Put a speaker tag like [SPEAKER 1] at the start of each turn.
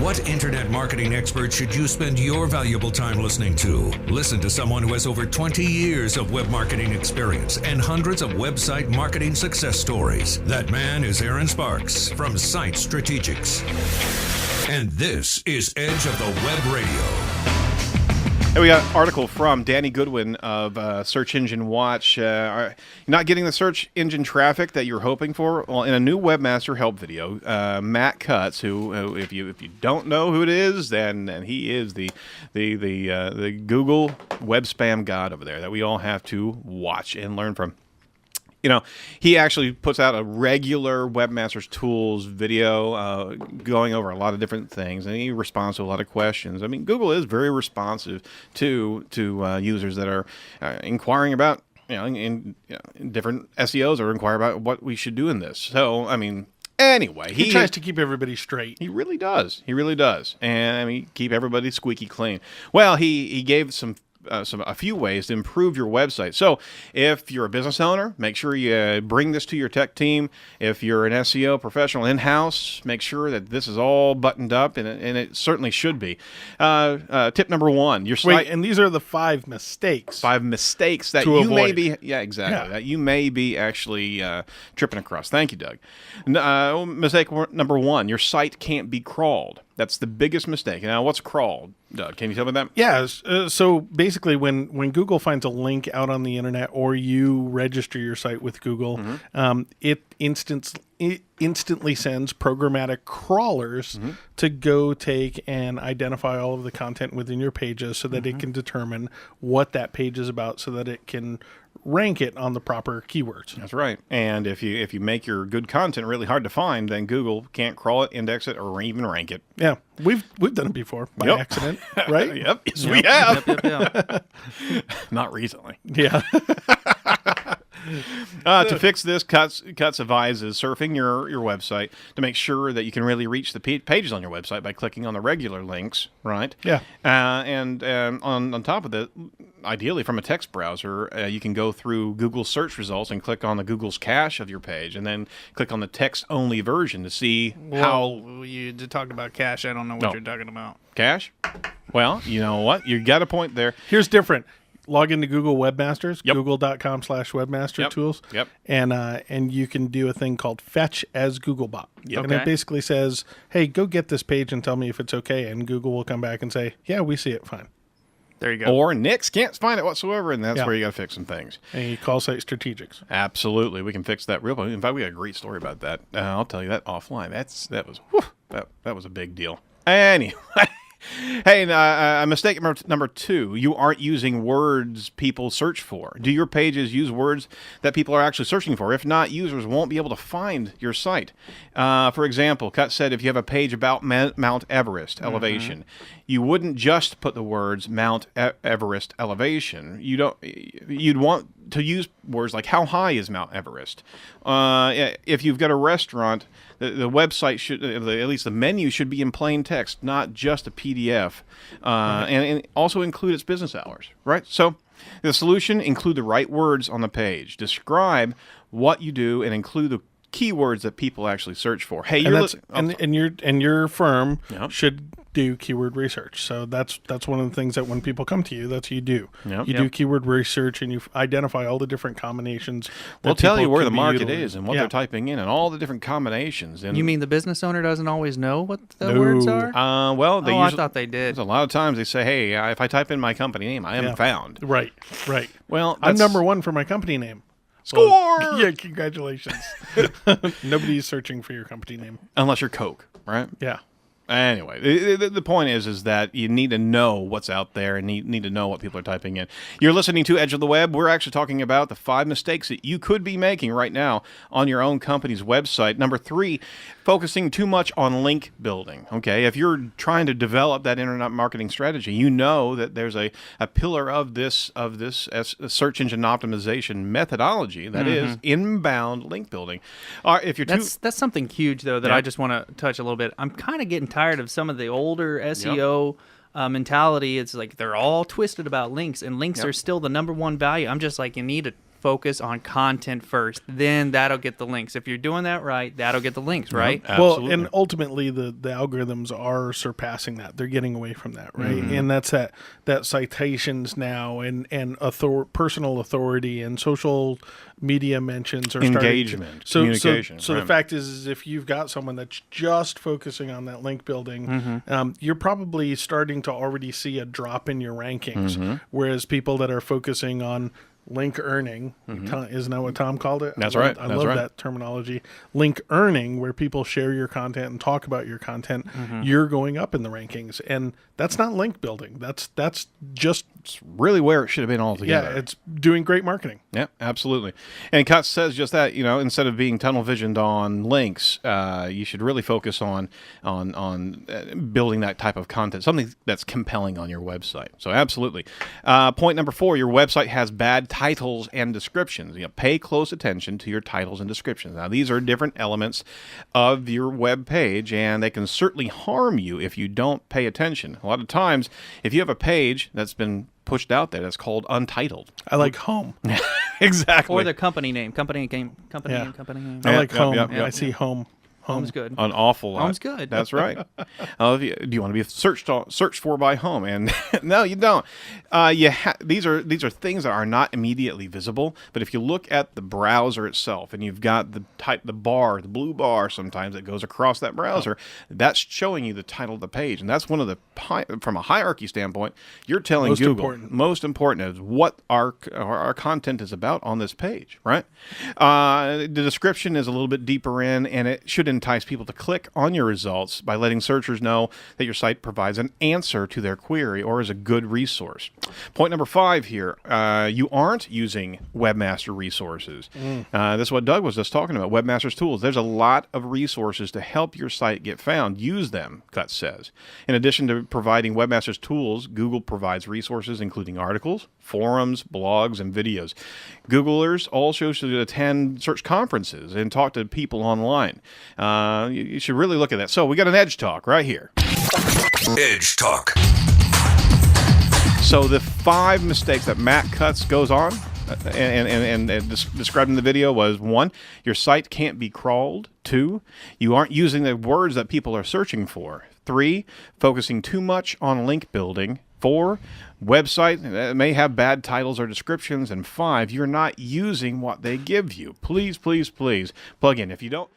[SPEAKER 1] What internet marketing expert should you spend your valuable time listening to? Listen to someone who has over 20 years of web marketing experience and hundreds of website marketing success stories. That man is Aaron Sparks from Site Strategics. And this is Edge of the Web Radio.
[SPEAKER 2] Hey, we got an article from Danny Goodwin of Search Engine Watch. You're not getting the search engine traffic that you're hoping for? Well, in a new webmaster help video, Matt Cutts, who if you don't know who it is, then he is the Google web spam god over there that we all have to watch and learn from. You know, he actually puts out a regular Webmasters Tools video going over a lot of different things, and he responds to a lot of questions. I mean, Google is very responsive to users that are inquiring about, in different SEOs or inquire about what we should do in this. So, I mean, anyway,
[SPEAKER 3] he tries to keep everybody straight.
[SPEAKER 2] He really does. He really does. And, I mean, keep everybody squeaky clean. Well, he gave a few ways to improve your website. So if you're a business owner, make sure you bring this to your tech team. If you're an SEO professional in-house, make sure that this is all buttoned up, and it certainly should be. Tip number 1, your site.
[SPEAKER 3] Wait, and these are the 5 mistakes.
[SPEAKER 2] 5 mistakes that
[SPEAKER 3] to
[SPEAKER 2] you
[SPEAKER 3] avoid.
[SPEAKER 2] may be, that you may be actually tripping across. Thank you, Doug. Mistake number 1, your site can't be crawled. That's the biggest mistake. Now, what's crawled, Doug? Can you tell me that?
[SPEAKER 3] Yeah. So basically, when Google finds a link out on the internet, or you register your site with Google, it instantly sends programmatic crawlers to go take and identify all of the content within your pages, so that it can determine what that page is about, so that it can rank it on the proper keywords.
[SPEAKER 2] That's right. And if you make your good content really hard to find, then Google can't crawl it, index it, or even rank it.
[SPEAKER 3] Yeah, we've done it before by accident, right?
[SPEAKER 2] Yep. Yes, we have.
[SPEAKER 4] Yep.
[SPEAKER 2] Not recently.
[SPEAKER 3] Yeah.
[SPEAKER 2] To fix this, Cutts advises surfing your website to make sure that you can really reach the pages on your website by clicking on the regular links, right?
[SPEAKER 3] Yeah.
[SPEAKER 2] And on top of that, ideally from a text browser, you can go through Google search results and click on the Google's cache of your page, and then click on the text-only version to see how...
[SPEAKER 4] You talked about cache. I don't know what you're talking about.
[SPEAKER 2] Cache? Well, you know what? You got a point there.
[SPEAKER 3] Here's different. Log into Google Webmasters,
[SPEAKER 2] Yep.
[SPEAKER 3] google.com/webmaster tools,
[SPEAKER 2] Yep.
[SPEAKER 3] and you can do a thing called fetch as Googlebot.
[SPEAKER 2] Yep.
[SPEAKER 3] And it basically says, hey, go get this page and tell me if it's okay, and Google will come back and say, yeah, we see it fine.
[SPEAKER 4] There you go.
[SPEAKER 2] Or Nix can't find it whatsoever, and that's where you got to fix some things.
[SPEAKER 3] And you call Site Strategics.
[SPEAKER 2] Absolutely, we can fix that real quick. In fact, we got a great story about that. I'll tell you that offline. That was a big deal. Anyway. Hey, mistake number 2, you aren't using words people search for. Do your pages use words that people are actually searching for? If not, users won't be able to find your site. For example, Cut said if you have a page about Mount Everest elevation, you wouldn't just put the words Mount Everest elevation. You'd want to use words like how high is Mount Everest? If you've got a restaurant, the website should, at least the menu should be in plain text, not just a PDF, and also include its business hours, right? So the solution: include the right words on the page, describe what you do, and include the keywords that people actually search for. Hey,
[SPEAKER 3] and your firm should do keyword research. So that's one of the things that when people come to you, that's what you do.
[SPEAKER 2] Yep.
[SPEAKER 3] You do keyword research, and you identify all the different combinations.
[SPEAKER 2] We'll tell you where the market is and what they're typing in, and all the different combinations. And
[SPEAKER 4] you mean the business owner doesn't always know what the words are?
[SPEAKER 2] Well,
[SPEAKER 4] I thought they did.
[SPEAKER 2] A lot of times they say, hey, if I type in my company name, I am found.
[SPEAKER 3] Right.
[SPEAKER 2] Well,
[SPEAKER 3] I'm number 1 for my company name.
[SPEAKER 2] Score!
[SPEAKER 3] Well, yeah, congratulations. Nobody's searching for your company name.
[SPEAKER 2] Unless you're Coke, right?
[SPEAKER 3] Yeah.
[SPEAKER 2] Anyway, the point is that you need to know what's out there and need to know what people are typing in. You're listening to Edge of the Web. We're actually talking about the 5 mistakes that you could be making right now on your own company's website. Number 3, focusing too much on link building. Okay, if you're trying to develop that internet marketing strategy, you know that there's a pillar of this search engine optimization methodology that is inbound link building. If you're
[SPEAKER 4] that's something huge though that I just want to touch a little bit. I'm kind of getting tired of some of the older SEO mentality. It's like they're all twisted about links, and links are still the number 1 value. I'm just like, you need to focus on content first. Then that'll get the links. If you're doing that right, that'll get the links, right?
[SPEAKER 2] Absolutely.
[SPEAKER 3] Well, and ultimately the algorithms are surpassing that. They're getting away from that, right? And that's that citations now and personal authority and social media mentions are
[SPEAKER 2] engagement, communication.
[SPEAKER 3] So the fact is if you've got someone that's just focusing on that link building, you're probably starting to already see a drop in your rankings, whereas people that are focusing on link earning, isn't that what Tom called it?
[SPEAKER 2] That's right.
[SPEAKER 3] I love that terminology. Link earning, where people share your content and talk about your content, you're going up in the rankings, and that's not link building. That's just
[SPEAKER 2] really where it should have been altogether.
[SPEAKER 3] Yeah, it's doing great marketing.
[SPEAKER 2] Yeah, absolutely. And Kutz says just that, instead of being tunnel visioned on links, you should really focus on building that type of content, something that's compelling on your website. So absolutely. Point number 4, your website has bad titles and descriptions. Pay close attention to your titles and descriptions. Now, these are different elements of your web page, and they can certainly harm you if you don't pay attention. A lot of times, if you have a page that's been pushed out there that's called untitled.
[SPEAKER 3] I like home.
[SPEAKER 2] Exactly.
[SPEAKER 4] Or the company name. Company name.
[SPEAKER 3] I like home.
[SPEAKER 2] Yep.
[SPEAKER 3] I see home.
[SPEAKER 4] Home's good.
[SPEAKER 2] An awful lot.
[SPEAKER 4] Home's good.
[SPEAKER 2] That's right. Do you want to be searched for by home? And no, you don't. These are things that are not immediately visible. But if you look at the browser itself, and you've got the blue bar sometimes that goes across that browser, that's showing you the title of the page, and that's one of the from a hierarchy standpoint. You're telling Google most important is what our content is about on this page, right? The description is a little bit deeper in, and it should entice people to click on your results by letting searchers know that your site provides an answer to their query or is a good resource. Point number 5 here, you aren't using Webmaster resources. This is what Doug was just talking about, Webmaster's tools. There's a lot of resources to help your site get found. Use them, Kutz says. In addition to providing Webmaster's tools, Google provides resources including articles, forums, blogs, and videos. Googlers also should attend search conferences and talk to people online. You should really look at that. So we got an Edge Talk right here.
[SPEAKER 1] Edge Talk.
[SPEAKER 2] So the 5 mistakes that Matt Kutz goes on and described in the video was 1, your site can't be crawled. 2, you aren't using the words that people are searching for. 3, focusing too much on link building. 4, website may have bad titles or descriptions. And 5, you're not using what they give you. Please, please, please plug in. If you don't